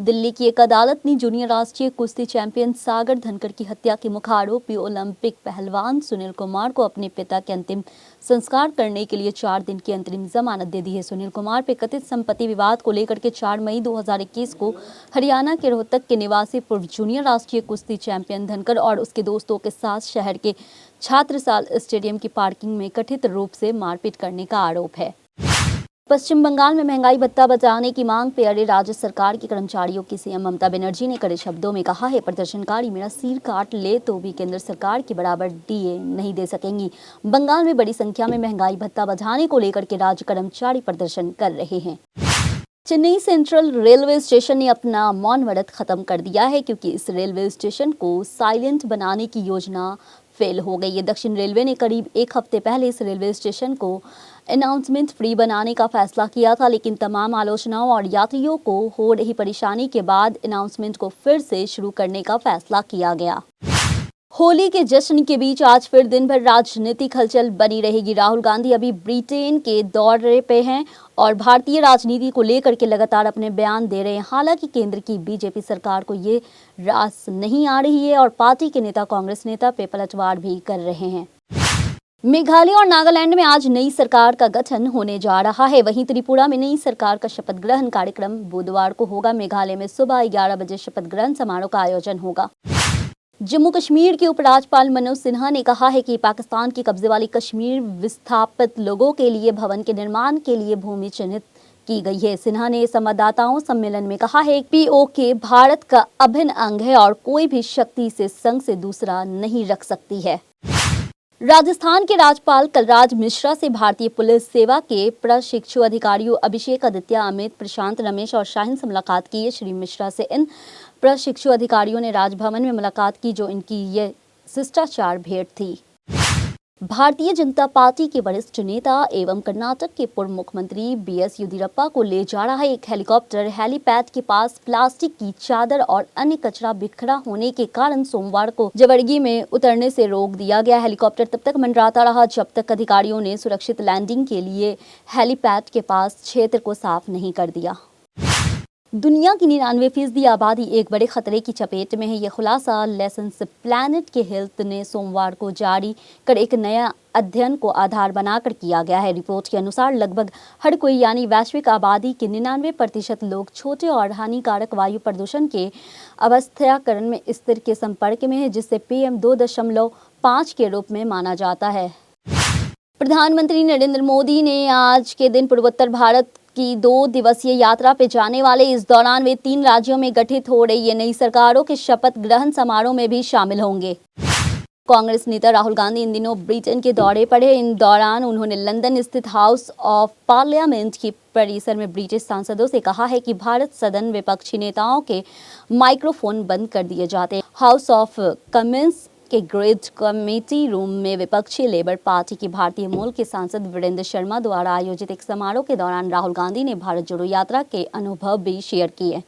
दिल्ली की एक अदालत ने जूनियर राष्ट्रीय कुश्ती चैंपियन सागर धनखड़ की हत्या के मुख्य आरोपी ओलंपिक पहलवान सुनील कुमार को अपने पिता के अंतिम संस्कार करने के लिए 4 दिन की अंतरिम जमानत दे दी है। सुनील कुमार पे कथित संपत्ति विवाद को लेकर के 4 मई 2021 को हरियाणा के रोहतक के निवासी पूर्व जूनियर राष्ट्रीय कुश्ती चैंपियन धनखड़ और उसके दोस्तों के साथ शहर के छात्रसाल स्टेडियम की पार्किंग में कथित रूप से मारपीट करने का आरोप है। पश्चिम बंगाल में महंगाई भत्ता बचाने की मांग पे अड़े राज्य सरकार के कर्मचारियों की सीएम ममता बनर्जी ने कड़े शब्दों में कहा है, प्रदर्शनकारी मेरा सिर काट ले तो भी केंद्र सरकार के बराबर डीए नहीं दे सकेंगी। बंगाल में बड़ी संख्या में महंगाई भत्ता बढ़ाने को लेकर के राज्य कर्मचारी प्रदर्शन कर रहे हैं। चेन्नई सेंट्रल रेलवे स्टेशन ने अपना मौन व्रत खत्म कर दिया है, क्योंकि इस रेलवे स्टेशन को साइलेंट बनाने की योजना फेल हो गई है। दक्षिण रेलवे ने करीब एक हफ्ते पहले इस रेलवे स्टेशन को अनाउंसमेंट फ्री बनाने का फैसला किया था, लेकिन तमाम आलोचनाओं और यात्रियों को हो रही परेशानी के बाद अनाउंसमेंट को फिर से शुरू करने का फैसला किया गया। होली के जश्न के बीच आज फिर दिन भर राजनीतिक हलचल बनी रहेगी। राहुल गांधी अभी ब्रिटेन के दौरे पे हैं और भारतीय राजनीति को लेकर के लगातार अपने बयान दे रहे हैं। हालांकि केंद्र की बीजेपी सरकार को ये रास नहीं आ रही है और पार्टी के नेता कांग्रेस नेता पे पलटवार भी कर रहे हैं। मेघालय और नागालैंड में आज नई सरकार का गठन होने जा रहा है। वहीं त्रिपुरा में नई सरकार का शपथ ग्रहण कार्यक्रम बुधवार को होगा। मेघालय में सुबह 11 बजे शपथ ग्रहण समारोह का आयोजन होगा। जम्मू कश्मीर के उपराज्यपाल मनोज सिन्हा ने कहा है कि पाकिस्तान के कब्जे वाली कश्मीर विस्थापित लोगों के लिए भवन के निर्माण के लिए भूमि चिन्हित की गई है। सिन्हा ने संवाददाताओं सम्मेलन में कहा है कि पीओके भारत का अभिन्न अंग है और कोई भी शक्ति से संग से दूसरा नहीं रख सकती है। राजस्थान के राज्यपाल कलराज मिश्रा से भारतीय पुलिस सेवा के प्रशिक्षु अधिकारियों अभिषेक, आदित्य, अमित, प्रशांत, रमेश और शाहीन से मुलाकात की है। श्री मिश्रा से इन प्रशिक्षु अधिकारियों ने राजभवन में मुलाकात की, जो इनकी ये शिष्टाचार भेंट थी। भारतीय जनता पार्टी के वरिष्ठ नेता एवं कर्नाटक के पूर्व मुख्यमंत्री बीएस येदियुरप्पा को ले जा रहा एक हेलीकॉप्टर हेलीपैड के पास प्लास्टिक की चादर और अन्य कचरा बिखरा होने के कारण सोमवार को जवरगी में उतरने से रोक दिया गया। हेलीकॉप्टर तब तक मंडराता रहा जब तक अधिकारियों ने सुरक्षित लैंडिंग के लिए हेलीपैड के पास क्षेत्र को साफ नहीं कर दिया। दुनिया की 99% आबादी एक बड़े खतरे की चपेट में है। यह खुलासा लेसन्स प्लैनेट के हेल्थ ने सोमवार को जारी कर एक नया अध्ययन को आधार बनाकर किया गया है। रिपोर्ट के अनुसार लगभग हर कोई यानी वैश्विक आबादी के 99% लोग छोटे और हानिकारक वायु प्रदूषण के अवस्थाकरण में स्तर के संपर्क में है, जिससे PM 2.5 के रूप में माना जाता है। प्रधानमंत्री नरेंद्र मोदी ने आज के दिन पूर्वोत्तर भारत की 2 दिवसीय यात्रा पे जाने वाले। इस दौरान वे 3 राज्यों में गठित हो रही है नई सरकारों के शपथ ग्रहण समारोह में भी शामिल होंगे। कांग्रेस नेता राहुल गांधी इन दिनों ब्रिटेन के दौरे पर है। इन दौरान उन्होंने लंदन स्थित हाउस ऑफ पार्लियामेंट की परिसर में ब्रिटिश सांसदों से कहा है कि भारत सदन विपक्षी नेताओं के माइक्रोफोन बंद कर दिए जाते हैं। हाउस ऑफ कॉमन्स के ग्रेड कमेटी रूम में विपक्षी लेबर पार्टी के भारतीय मूल के सांसद वीरेंद्र शर्मा द्वारा आयोजित एक समारोह के दौरान राहुल गांधी ने भारत जोड़ो यात्रा के अनुभव भी शेयर किए।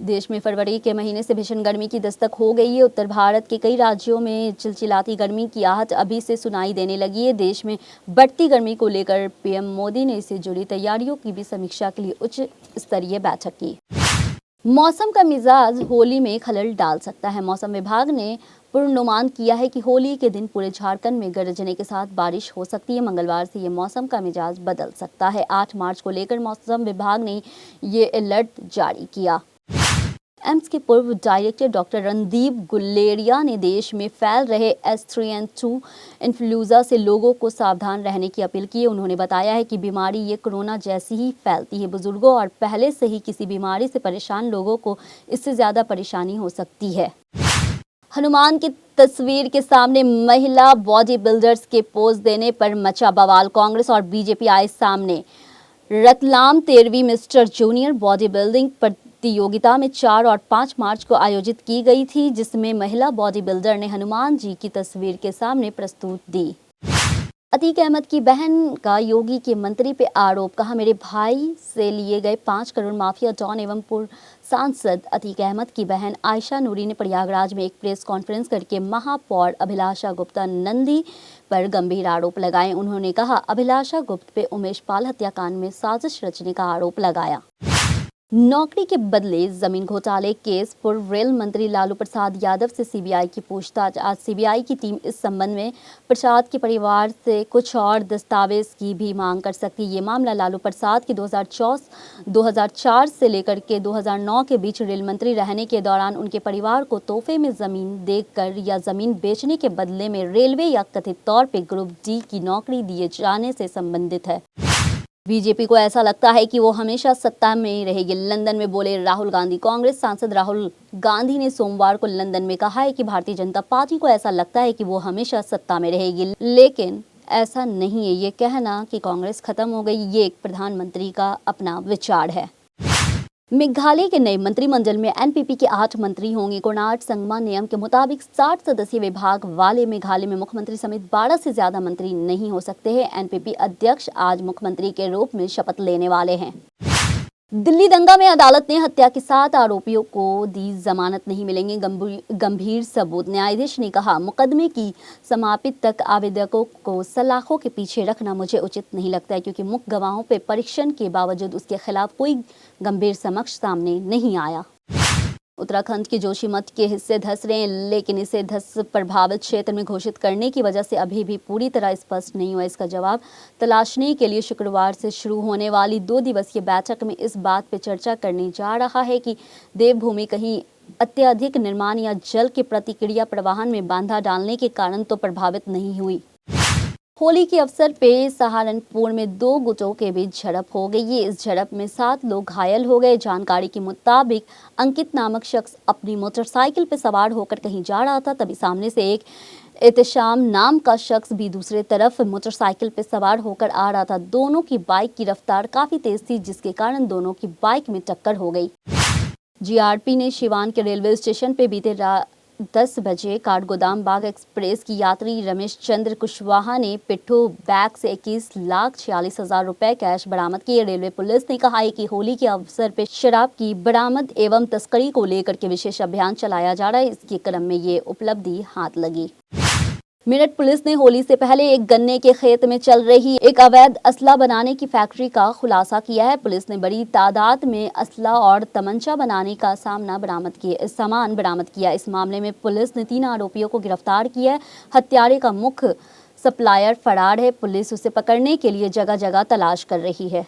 देश में फरवरी के महीने से भीषण गर्मी की दस्तक हो गई है। उत्तर भारत के कई राज्यों में चिलचिलाती गर्मी की आहट अभी से सुनाई देने लगी है। देश में बढ़ती गर्मी को लेकर PM मोदी ने इससे जुड़ी तैयारियों की भी समीक्षा के लिए उच्च स्तरीय बैठक की। मौसम का मिजाज होली में खलल डाल सकता है। मौसम विभाग ने पूर्वानुमान किया है कि होली के दिन पूरे झारखंड में गरजने के साथ बारिश हो सकती है। मंगलवार से ये मौसम का मिजाज बदल सकता है। 8 मार्च को लेकर मौसम विभाग ने ये अलर्ट जारी किया। एम्स के पूर्व डायरेक्टर डॉक्टर रणदीप गुलेरिया ने देश में फैल रहे H3N2 इन्फ्लुएंजा से लोगों को सावधान रहने की अपील की है। उन्होंने बताया है कि बीमारी ये कोरोना जैसी ही फैलती है। बुजुर्गों और पहले से ही किसी बीमारी से परेशान लोगों को इससे ज्यादा परेशानी हो सकती है। हनुमान की तस्वीर के सामने महिला बॉडी बिल्डर्स के पोज देने पर मचा बवाल। कांग्रेस और बीजेपी आए सामने। रतलाम 13वीं मिस्टर जूनियर बॉडी बिल्डिंग प्रतियोगिता में 4 और 5 मार्च को आयोजित की गई थी, जिसमें महिला बॉडी बिल्डर ने हनुमान जी की तस्वीर के सामने प्रस्तुत दी। अतीक अहमद की बहन का योगी के मंत्री पे आरोप। कहा, मेरे भाई से लिए गए 5 करोड़ माफिया डॉन एवं पूर्व सांसद अतीक अहमद की बहन आयशा नूरी ने प्रयागराज में एक प्रेस कॉन्फ्रेंस करके महापौर अभिलाषा गुप्ता नंदी पर गंभीर आरोप लगाए। उन्होंने कहा, अभिलाषा गुप्ता पे उमेश पाल हत्याकांड में साजिश रचने का आरोप लगाया। नौकरी के बदले जमीन घोटाले केस पूर्व रेल मंत्री लालू प्रसाद यादव से सीबीआई की पूछताछ। आज सीबीआई की टीम इस संबंध में प्रसाद के परिवार से कुछ और दस्तावेज की भी मांग कर सकती है। ये मामला लालू प्रसाद की 2004 से लेकर के 2009 के बीच रेल मंत्री रहने के दौरान उनके परिवार को तोहफे में जमीन देकर या जमीन बेचने के बदले में रेलवे या कथित तौर पर ग्रुप डी की नौकरी दिए जाने से संबंधित है। बीजेपी को ऐसा लगता है कि वो हमेशा सत्ता में रहेगी, लंदन में बोले राहुल गांधी। कांग्रेस सांसद राहुल गांधी ने सोमवार को लंदन में कहा है कि भारतीय जनता पार्टी को ऐसा लगता है कि वो हमेशा सत्ता में रहेगी, लेकिन ऐसा नहीं है। ये कहना कि कांग्रेस खत्म हो गई, ये एक प्रधानमंत्री का अपना विचार है। मेघालय के नए मंत्रिमंडल में एनपीपी के 8 मंत्री होंगे। कोणार्क संगमा नियम के मुताबिक 60 सदस्यीय विभाग वाले मेघालय में मुख्यमंत्री समेत 12 से ज्यादा मंत्री नहीं हो सकते हैं। एनपीपी अध्यक्ष आज मुख्यमंत्री के रूप में शपथ लेने वाले हैं। दिल्ली दंगा में अदालत ने हत्या के 7 आरोपियों को दी जमानत, नहीं मिलेंगे गंभीर सबूत। न्यायाधीश ने कहा, मुकदमे की समाप्ति तक आवेदकों को सलाखों के पीछे रखना मुझे उचित नहीं लगता है, क्योंकि मुख्य गवाहों पर परीक्षण के बावजूद उसके खिलाफ कोई गंभीर साक्ष्य सामने नहीं आया। उत्तराखंड के जोशीमठ के हिस्से धंस रहे हैं, लेकिन इसे धंस प्रभावित क्षेत्र में घोषित करने की वजह से अभी भी पूरी तरह स्पष्ट नहीं हुआ। इसका जवाब तलाशने के लिए शुक्रवार से शुरू होने वाली 2 दिवसीय बैठक में इस बात पर चर्चा करने जा रहा है कि देवभूमि कहीं अत्यधिक निर्माण या जल के प्रतिक्रिया प्रवाहन में बाधा डालने के कारण तो प्रभावित नहीं हुई। होली के अवसर पे सहारनपुर में 2 गुटों के बीच झड़प हो गई। इस झड़प में 7 लोग घायल हो गए। जानकारी के मुताबिक अंकित नामक शख्स अपनी मोटरसाइकिल पर सवार होकर कहीं जा रहा था, तभी सामने से एक एहतशाम नाम का शख्स भी दूसरे तरफ मोटरसाइकिल पर सवार होकर आ रहा था। दोनों की बाइक की रफ्तार काफी तेज थी, जिसके कारण दोनों की बाइक में टक्कर हो गई। जीआरपी ने सिवान के रेलवे स्टेशन पे बीते रात 10 बजे काठगोदाम बाग एक्सप्रेस की यात्री रमेश चंद्र कुशवाहा ने पिट्ठू बैग से 21,46,000 रुपए कैश बरामद किए। रेलवे पुलिस ने कहा है कि होली के अवसर पर शराब की बरामद एवं तस्करी को लेकर के विशेष अभियान चलाया जा रहा है। इसके क्रम में ये उपलब्धि हाथ लगी। मेरठ पुलिस ने होली से पहले एक गन्ने के खेत में चल रही एक अवैध असला बनाने की फैक्ट्री का खुलासा किया है। पुलिस ने बड़ी तादाद में असला और तमंचा बनाने का सामान बरामद किया। इस मामले में पुलिस ने 3 आरोपियों को गिरफ्तार किया है। हत्यारे का मुख्य सप्लायर फरार है। पुलिस उसे पकड़ने के लिए जगह जगह तलाश कर रही है।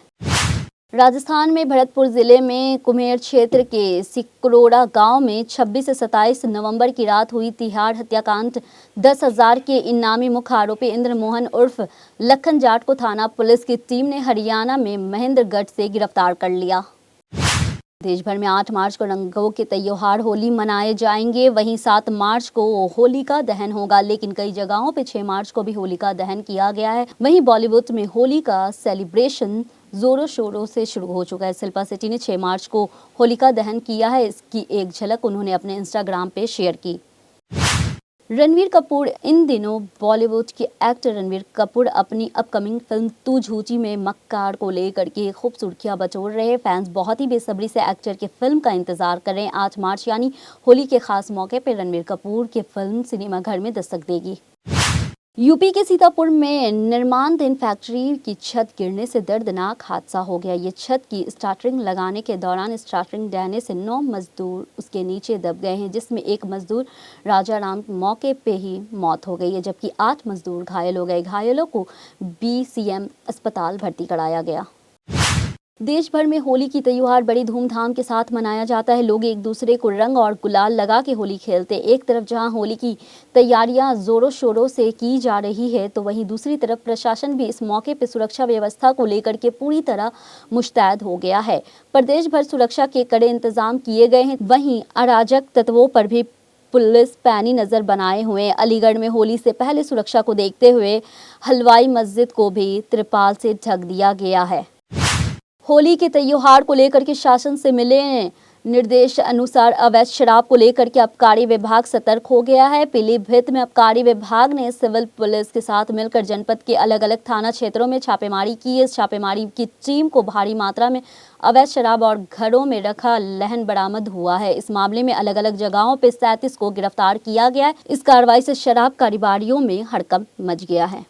राजस्थान में भरतपुर जिले में कुम्हेर क्षेत्र के सिकरोड़ा गांव में 26 से 27 नवंबर की रात हुई तिहाड़ हत्याकांड 10,000 के इनामी मुख्य आरोपी इंद्र मोहन उर्फ लखन जाट को थाना पुलिस की टीम ने हरियाणा में महेंद्रगढ़ से गिरफ्तार कर लिया। देश भर में 8 मार्च को रंगों के त्योहार होली मनाए जाएंगे। वहीं 7 मार्च को होलिका दहन होगा, लेकिन कई जगहों पे 6 मार्च को भी होलिका दहन किया गया है। वहीं बॉलीवुड में होली का सेलिब्रेशन जोरों शोरों से शुरू हो चुका है। शिल्पा शेट्टी ने 6 मार्च को होलिका दहन किया है। इसकी एक झलक उन्होंने अपने इंस्टाग्राम पे शेयर की। रणवीर कपूर इन दिनों बॉलीवुड के एक्टर रणवीर कपूर अपनी अपकमिंग फिल्म तू झूठी में मक्कार को लेकर के खूब सुर्खियां बटोर रहे हैं। फैंस बहुत ही बेसब्री से एक्टर के फिल्म का इंतजार कर रहे हैं। 8 मार्च यानी होली के खास मौके पर रणवीर कपूर की फिल्म सिनेमाघर में दस्तक देगी। यूपी के सीतापुर में निर्माणाधीन फैक्ट्री की छत गिरने से दर्दनाक हादसा हो गया। ये छत की स्टार्टरिंग लगाने के दौरान स्टार्टरिंग देने से 9 मजदूर उसके नीचे दब गए हैं, जिसमें एक मजदूर राजाराम मौके पे ही मौत हो गई है, जबकि 8 मजदूर घायल हो गए। घायलों को बीसीएम अस्पताल भर्ती कराया गया। देश भर में होली की त्योहार बड़ी धूमधाम के साथ मनाया जाता है। लोग एक दूसरे को रंग और गुलाल लगा के होली खेलते हैं। एक तरफ जहां होली की तैयारियां जोरों शोरों से की जा रही है, तो वहीं दूसरी तरफ प्रशासन भी इस मौके पर सुरक्षा व्यवस्था को लेकर के पूरी तरह मुस्तैद हो गया है। प्रदेश भर सुरक्षा के कड़े इंतजाम किए गए हैं। वहीं अराजक तत्वों पर भी पुलिस पैनी नजर बनाए हुए। अलीगढ़ में होली से पहले सुरक्षा को देखते हुए हलवाई मस्जिद को भी त्रिपाल से ढक दिया गया है। होली के त्योहार को लेकर के शासन से मिले निर्देश अनुसार अवैध शराब को लेकर के आबकारी विभाग सतर्क हो गया है। पीलीभीत में आबकारी विभाग ने सिविल पुलिस के साथ मिलकर जनपद के अलग अलग थाना क्षेत्रों में छापेमारी की। इस छापेमारी की टीम को भारी मात्रा में अवैध शराब और घरों में रखा लहन बरामद हुआ है। इस मामले में अलग अलग जगहों पर 37 को गिरफ्तार किया गया है। इस कार्रवाई से शराब कारोबारियों में हड़कंप मच गया है।